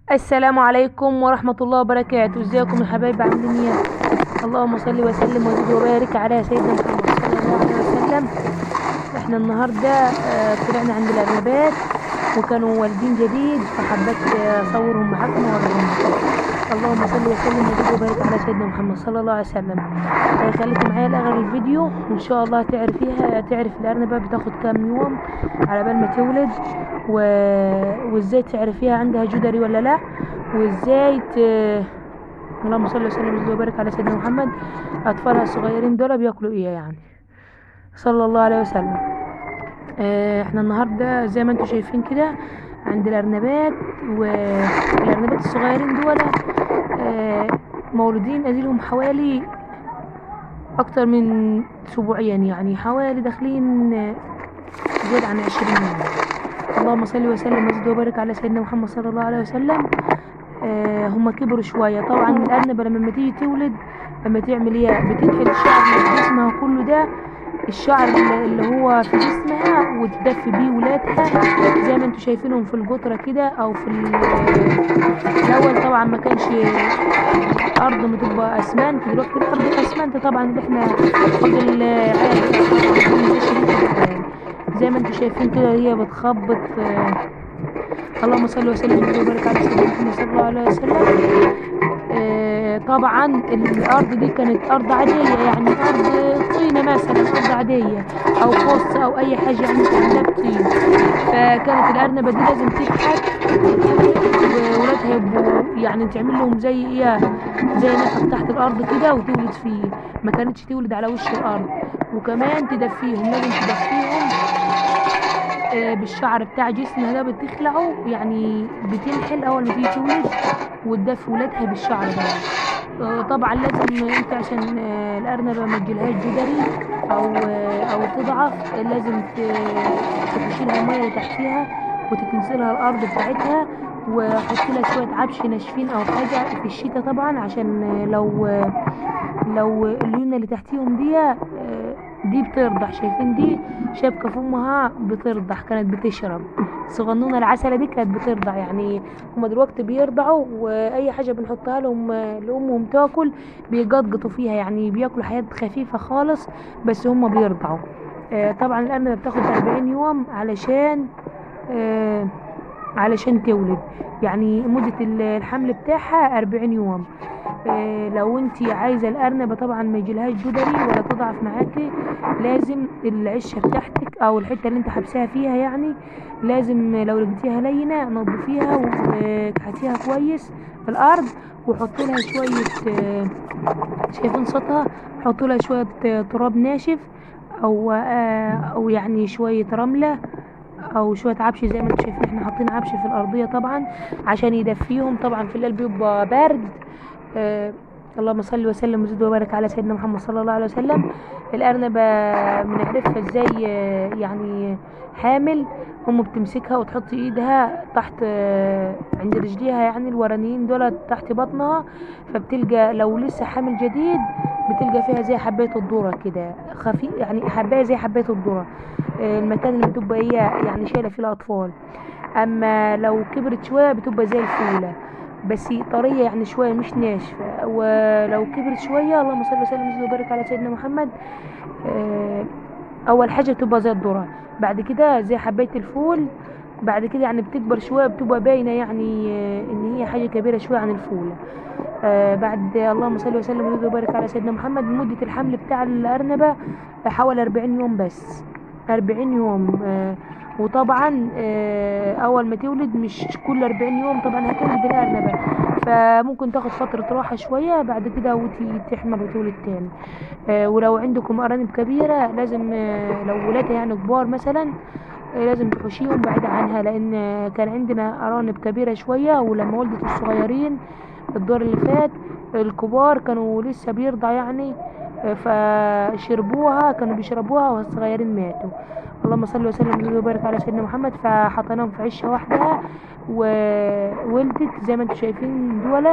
السلام عليكم ورحمة الله وبركاته. ازيكم يا حبايبي، عاملين ايه؟ اللهم صل وسلم وزد وبارك على سيدنا محمد صلى الله عليه وسلم. احنا النهارده طلعنا عند الارنبات وكانوا والدين جديد، فحبيت اصورهم معاكم واوريهم. اللهم صل وسلم وزد وبارك على سيدنا محمد صلى الله عليه وسلم. خليكي معايا لاخر الفيديو وان شاء الله تعرف الارنبه بتاخد كام يوم على بال ما تولد و... وازاي تعرفيها عندها جدري ولا لا، وازاي اللهم صل وسلم وزد وبارك على سيدنا محمد. اطفالها الصغيرين دول بياكلوا ايه يعني؟ صلى الله عليه وسلم. احنا النهارده زي ما انتم شايفين كده عند الارنبات، والارنبات الصغيرين دول مولودين اديلهم حوالي اكتر من اسبوعيا، يعني حوالي داخلين زيادة عن 20 يوم. اللهم صل وسلم وزد وبارك على سيدنا محمد صلى الله عليه وسلم. هما كبروا شوية. طبعا الأرنبة لما تيجي تولد، لما تعمل ايه، بتنحل الشعر اللي في جسمها كله ده، الشعر اللي هو في جسمها، وتدفي بيه ولادها زي ما انتم شايفينهم في القطرة كده، او في الاول طبعا ما كانش الارض بتبقى اسمنت، دلوقتي الارض اسمنت طبعا، اللي احنا راجل عادي. زي ما انتم شايفين كده هي بتخبط. اللهم صل وسلم وبارك على سيدنا محمد صلى الله عليه وسلم. طبعا الارض دي كانت ارض عاديه، يعني ارض طينه مثلا، ارض عاديه او قص او اي حاجه يعني عندها طين. فكانت الارنبه دي لازم تكحت وولادها يبقوا يعني تعمل لهم زي ايه، زي نفق تحت الارض كده وتولد فيه، ما كانتش تولد على وش الارض. وكمان تدفيهم، لازم تدفيهم بالشعر بتاع جسمها ده، بتخلعه يعني بتنحل اول ما تيجي تولد وتدفي ولادها بالشعر ده. طبعا لازم انت عشان الارنبه ما تجيلهاش جدري او تضعف، لازم تشيلها الميه اللي تحتيها وتكنسلها الارض بتاعتها، وحط لها شويه عفش ناشفين او حاجه في الشتاء طبعا، عشان لو الليونه اللي تحتيهم دي بترضع. شايفين دي شابكه في امها بترضع، كانت بتشرب صغنونه العسله دي كانت بترضع. يعني هما دلوقتي بيرضعوا، واي حاجه بنحطها لهم لامهم تاكل بيقطقطوا فيها، يعني بياكلوا حاجات خفيفه خالص بس هما بيرضعوا. طبعا الارنبه بتاخد 40 يوم علشان تولد، يعني مدة الحمل بتاعها 40 يوم. لو انت عايزة الأرنبة طبعا ما يجيلهاش جدري ولا تضعف معاكي، لازم العشة بتاعتك أو الحتة اللي انت حبسها فيها، يعني لازم لو لقيتيها لينة نظفيها وكحتيها كويس في الأرض، وحط لها شوية شايفين صوتها، حط لها شوية تراب ناشف، أو يعني شوية رملة او شويه عفش. زي ما انتم شايفين احنا حاطين عفش في الارضيه طبعا عشان يدفيهم، طبعا في الليل بيبقى برد. آه اللهم صل وسلم وزد وبارك على سيدنا محمد صلى الله عليه وسلم. الارنبه بنعرفها ازاي يعني حامل. بتمسكها وتحط ايدها تحت عند رجليها، يعني الورانيين دول تحت بطنها، فبتلقى لو لسه حامل جديد بتلقى فيها زي حبايه الذره كده خفيف، يعني حبايه زي حبايه الذره، المكان اللي بتبقى هي يعني شايله فيه الاطفال. اما لو كبرت شويه بتبقى زي الفوله بس طريه يعني شويه مش ناشفه. ولو كبرت شويه، اللهم صل وسلم وبارك على سيدنا محمد، اول حاجه بتبقى زي الذره، بعد كده زي حبايه الفول، بعد كده يعني بتكبر شويه بتبقى باينه، يعني ان هي حاجه كبيره شويه عن الفول. بعد اللهم صل وسلم وبارك على سيدنا محمد، مده الحمل بتاع الارنبه حوالي 40 يوم بس، 40 يوم. وطبعا اول ما تولد مش كل 40 يوم طبعا هتولد الارنبه، فممكن تاخد فتره راحه شويه، بعد كده تحمل وتولد تاني. ولو عندكم ارانب كبيره لازم لو ولادها يعني كبار مثلا، لازم تحوشيهم بعيد عنها، لان كان عندنا ارانب كبيره شويه، ولما ولدت الصغيرين الدور اللي فات، الكبار كانوا لسه بيرضع يعني، فشربوها، كانوا بيشربوها والصغيرين ماتوا. اللهم صل وسلم وبارك على سيدنا محمد. فحطيناهم في عشه واحده وولدت زي ما انتم شايفين دول،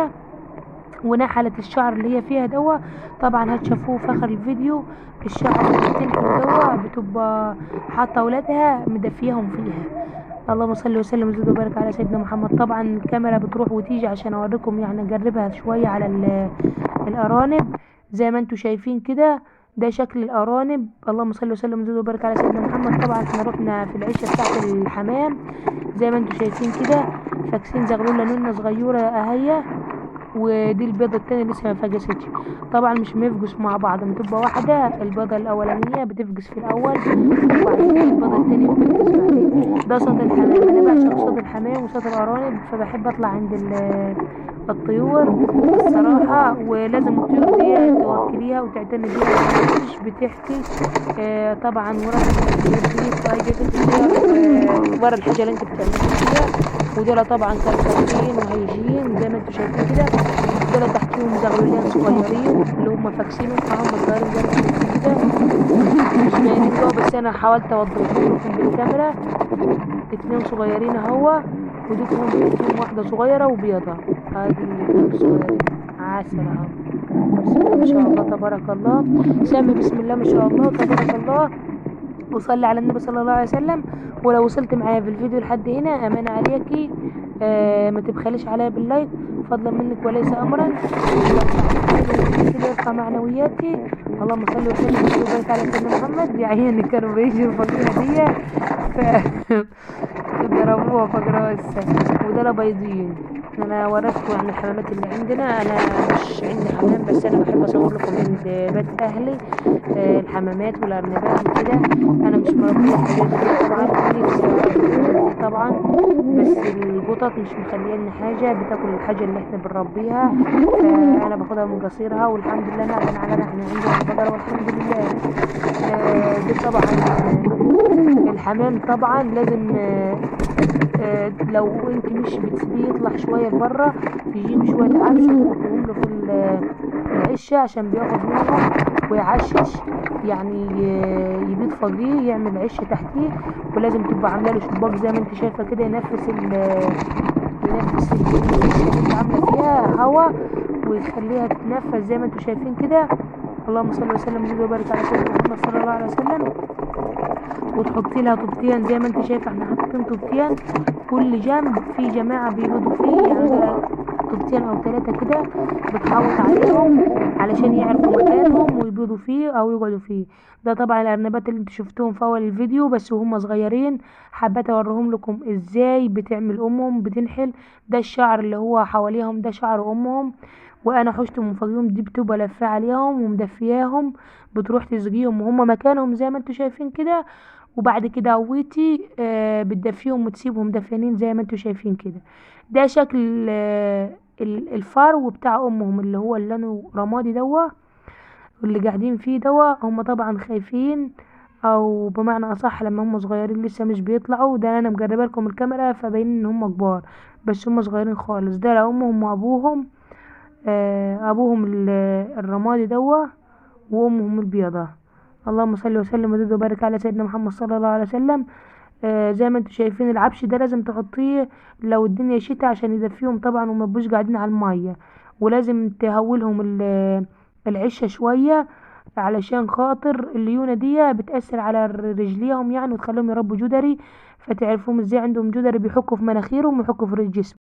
ونحلت الشعر اللي هي فيها دوا. طبعا هتشوفوه في اخر الفيديو، الشعر اللي بتنحل دوا بتبقى حاطه ولادها مدفيهم فيها. اللهم صل وسلم وزد وبارك على سيدنا محمد. طبعا الكاميرا بتروح وتيجي عشان اوريكم، يعني اجربها شويه على الارانب زي ما انتم شايفين كده. ده شكل الارانب. اللهم صل وسلم وزد وبارك على سيدنا محمد. طبعا احنا رحنا في العشه بتاعت الحمام زي ما انتم شايفين كده، فاكسين زغلوله نونه صغيره اهي، ودي البيضة التانية لسه ما فقستش. طبعا مش بيفقسوا مع بعض، بتبقى واحدة. البيضة الأولانية بتفقس في الأول، وبعد كده البيضة التانية بتفقس بعدين. ده صوت الحمام. أنا بعشق صوت الحمام وصوت الأرانب، فبحب أطلع عند الطيور الصراحة. ولازم الطيور دي توكليها وتعتني بيها، مش بتحكي. طبعا ورا ورا الحاجة اللي انت بتعملها فيها. ودول طبعا كركبين وهيجين زي ما انتم شايفين كده. دول تحتيهم زغلولين صغيرين اللي هم فاكسينهم معاهم صغيرين زي ما انتم شايفين كده، مش باينين جوا، بس انا حاولت اوضحهم لكم بالكاميرا. اتنين صغيرين اهو، ودول تحتيهم واحدة صغيرة وبيضة. هذه الاتنين الصغيرين عسل اهو. بسم الله ما شاء الله تبارك الله. سمي بسم الله ما شاء الله تبارك الله، وصلي على النبي صلى الله عليه وسلم. ولو وصلت معايا في الفيديو لحد هنا، امانه عليكي ما تبخليش عليا باللايك فضلا منك وليس امرا، كده يرفع معنوياتي. اللهم صل وسلم وبارك على سيدنا محمد. يا عيني كانوا بيجوا فوقيها دي ضربوها فوق راسها. ودول بيضين. انا وريتكم عن الحمامات اللي عندنا. انا مش عندي حمام، بس انا بحب اصور لكم عند بيت اهلي الحمامات والارنبات وكده. انا مش مربيه الحاجات دي طبعا، نفسي طبعا، بس القطط مش مخليني حاجه بتاكل الحاجه اللي احنا بنربيها. فانا باخدها من قصيرها، والحمد لله نعلم على احنا عندنا البقره والحمد لله. دي طبعا الحمام طبعا لازم لو انت مش بتسيبيه يطلع شويه لبره، تجيب شويه عفش وتحطهم له في العشه عشان بياخد منهم ويعشش، يعني يبيض فوقيه يعمل عشه تحتيه. ولازم تبقى عامله له شباك زي ما انت شايفه كده، ينفس ينفس اللي انت عامله فيها هوا، ويخليها تتنفس زي ما انتم شايفين كده. اللهم صل وسلم وبارك على سيدنا محمد صلى الله عليه وسلم. وتحطي لها طوبتين زي ما انت شايفه، احنا حاطين طوبتين كل جنب. في جماعه بيبيضوا فيه، يعني ده طوبتين او ثلاثه كده بتحوط عليهم علشان يعرفوا مكانهم ويبيضوا فيه او يقعدوا فيه. ده طبعا الارنبات اللي انتوا شفتوهم في اول الفيديو بس وهم صغيرين. حبيت اوريهم لكم ازاي بتعمل امهم بتنحل. ده الشعر اللي هو حواليهم ده شعر امهم، وانا حشت من فوقيهم. دي بتبقى لفه عليهم ومدفياهم، بتروح تسقيهم وهم مكانهم زي ما انتوا شايفين كده. وبعد كده عويتي بتدفيهم وتسيبهم دفيانين زي ما انتوا شايفين كده. ده شكل الفرو بتاع امهم اللي هو اللي لونه رمادي دوا، واللي قاعدين فيه دوا. هم طبعا خايفين، او بمعنى اصح لما هم صغيرين لسه مش بيطلعوا. ده انا مجربه لكم الكاميرا فباين ان هم كبار، بس هم صغيرين خالص. ده امهم وابوهم. ابوهم الرمادي دوا، وامهم البيضة. اللهم صل وسلم وزد وبارك على سيدنا محمد صلى الله عليه وسلم. زي ما انتم شايفين العفش ده لازم تحطيه لو الدنيا شتاء عشان يدفيهم طبعا وما يبقوش قاعدين على الميه. ولازم تهولهم العشه شويه، علشان خاطر الليونه دي بتأثر على رجليهم يعني، وتخليهم يربوا جدري. فتعرفوهم ازاي عندهم جدري، بيحكوا في مناخيرهم ويحكوا في جسمهم.